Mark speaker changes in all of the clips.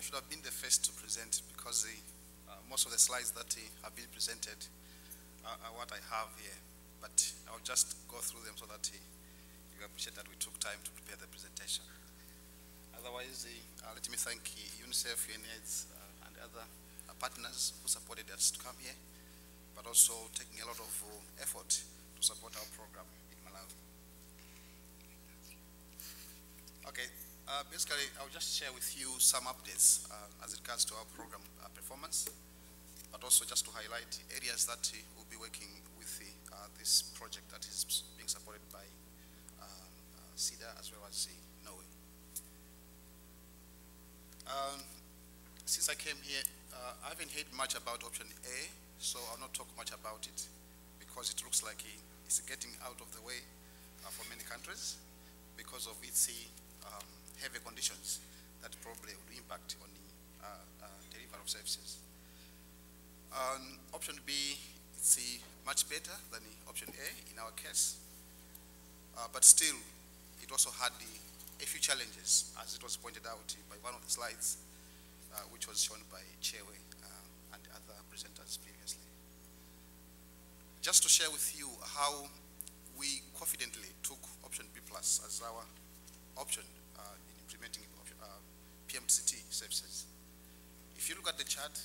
Speaker 1: should have been the first to present because most of the slides that have been presented are what I have here. But I'll just go through them so that you appreciate that we took time to prepare the presentation. Otherwise, let me thank UNICEF, UNAIDS, and other partners who supported us to come here, but also taking a lot of effort to support our program in Malawi. Okay, basically, I'll just share with you some updates as it regards to our program performance, but also just to highlight areas that we'll be working with this project that is being supported by CEDA as well as Norway. Since I came here, I haven't heard much about option A, so I'll not talk much about it because it looks like it's getting out of the way for many countries because of its heavy conditions that probably would impact on the delivery of services. Option B, it's much better than the option A in our case, but still it also had a few challenges, as it was pointed out by one of the slides, which was shown by Chewe and other presenters previously. Just to share with you how we confidently took option B plus as our option in implementing PMCT services. If you look at the chart,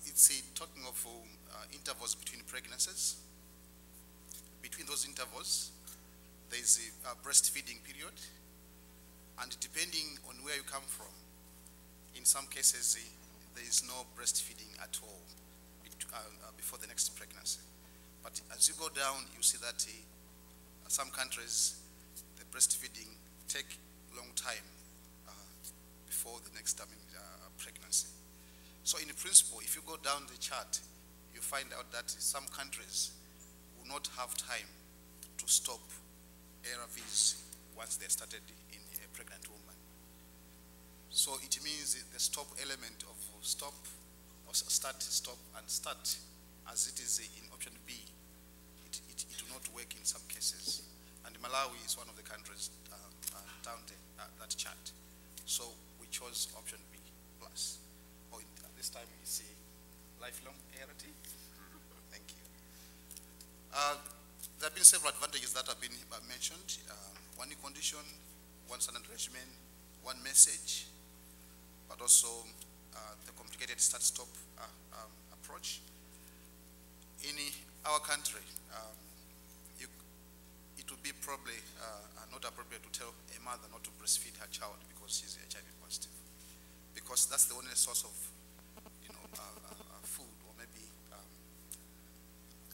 Speaker 1: it's talking of intervals between pregnancies. Between those intervals, there is a breastfeeding period, and depending on where you come from, in some cases there is no breastfeeding at all before the next pregnancy. But as you go down, you see that some countries, the breastfeeding take a long time before the next pregnancy. So in principle, if you go down the chart, you find out that some countries will not have time to stop ARVs once they're started in a pregnant woman. So it means the stop element of stop, or start, stop, and start, as it is in option B, it will not work in some cases. And Malawi is one of the countries down there, that chart. So we chose option B plus. This time it's a lifelong ART. Thank you. There have been several advantages that have been mentioned. One condition, one standard regimen, one message, but also the complicated start-stop approach. In our country, it would be probably not appropriate to tell a mother not to breastfeed her child because she's HIV positive, because that's the only source of food or maybe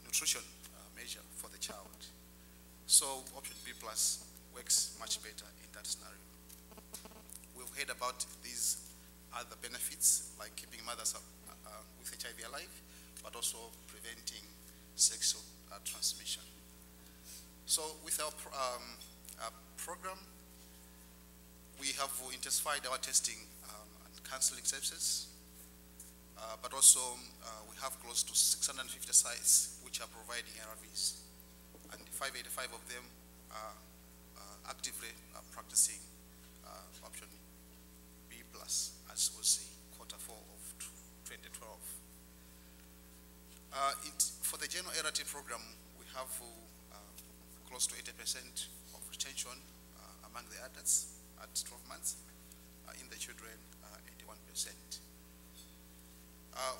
Speaker 1: nutrition measure for the child. So option B plus works much better in that scenario. We've heard about these other benefits, like keeping mothers with HIV alive, but also preventing sexual transmission. So with our program, we have intensified our testing and counseling services, but also we have close to 650 sites which are providing ARVs, and 585 of them are actively practicing option B plus, as we'll see, Q4 of 2012. For the general ART program, we have close to 80% of retention among the adults at 12 months, in the children 81%.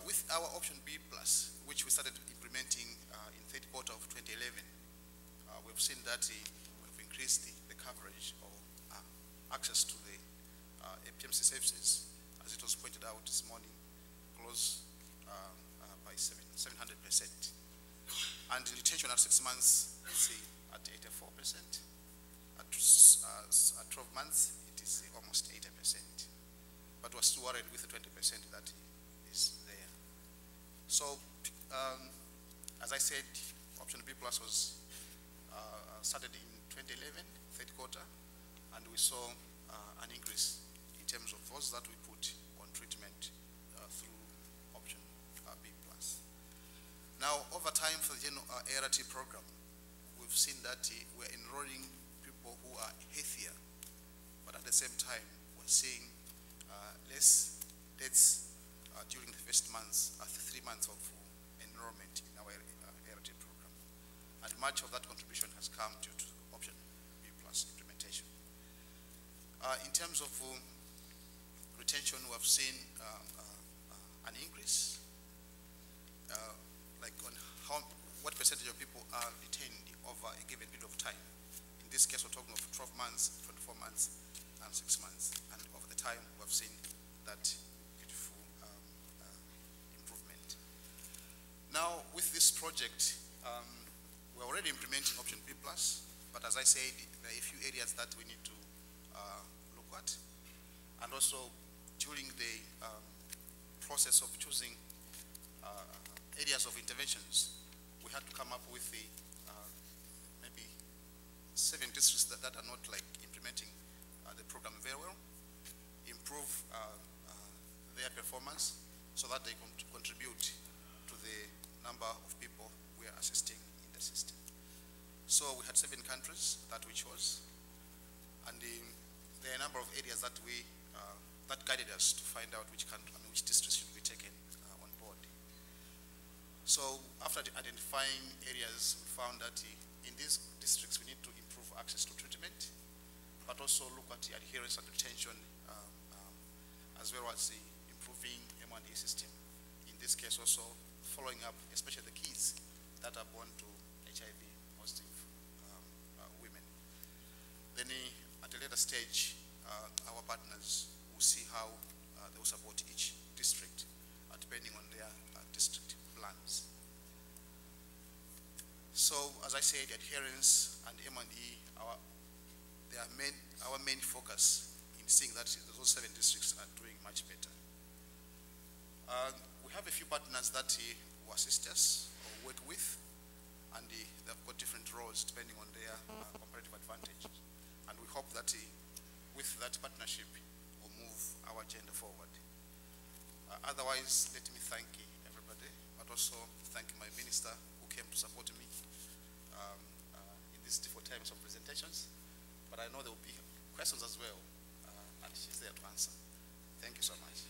Speaker 1: With our option B plus, which we started implementing in third quarter of 2011, we've seen that we've increased the coverage or access to the PMC services, as it was pointed out this morning, close by 700%. And the retention at 6 months is at 84%. At 12 months, it is almost 80%. But we're still worried with the 20% that is there. So, as I said, option B plus was started in 2011, third quarter, and we saw an increase in terms of those that we put on treatment through option B plus. Now, over time for the general ART program, we've seen that we're enrolling people who are healthier, but at the same time, we're seeing less deaths during the first months, 3 months of enrollment in our ART program. And much of that contribution has come due to option B plus implementation. In terms of retention, we have seen an increase, like on what percentage of people are retained over a given period of time. In this case, we're talking of 12 months, 24 months, and 6 months. And over the time, we have seen that beautiful improvement. Now, with this project, we're already implementing option B+, but as I said, there are a few areas that we need to look at. And also, during the process of choosing areas of interventions, we had to come up with the maybe 7 districts that are not like implementing the program very well, improve their performance so that they contribute to the number of people we are assisting in the system. So we had 7 countries that we chose, and there are a number of areas that that guided us to find out which districts should be taken on board. So after identifying areas, we found that in these districts we need to improve access to treatment, but also look at the adherence and retention, as well as the improving M&E system. In this case also following up, especially the kids that are born to HIV positive women. Then at a later stage, our partners will see how they will support each district depending on their district plans. So as I said, adherence and M&E, our main focus in seeing that those 7 districts are doing much better. We have a few partners that will assist us or work with, and they've got different roles depending on their comparative advantage. And we hope that with that partnership, we'll move our agenda forward. Otherwise, let me thank everybody, but also thank my minister who came to support me in these difficult times of presentations. But I know there will be questions as well, and she's there to answer. Thank you so much.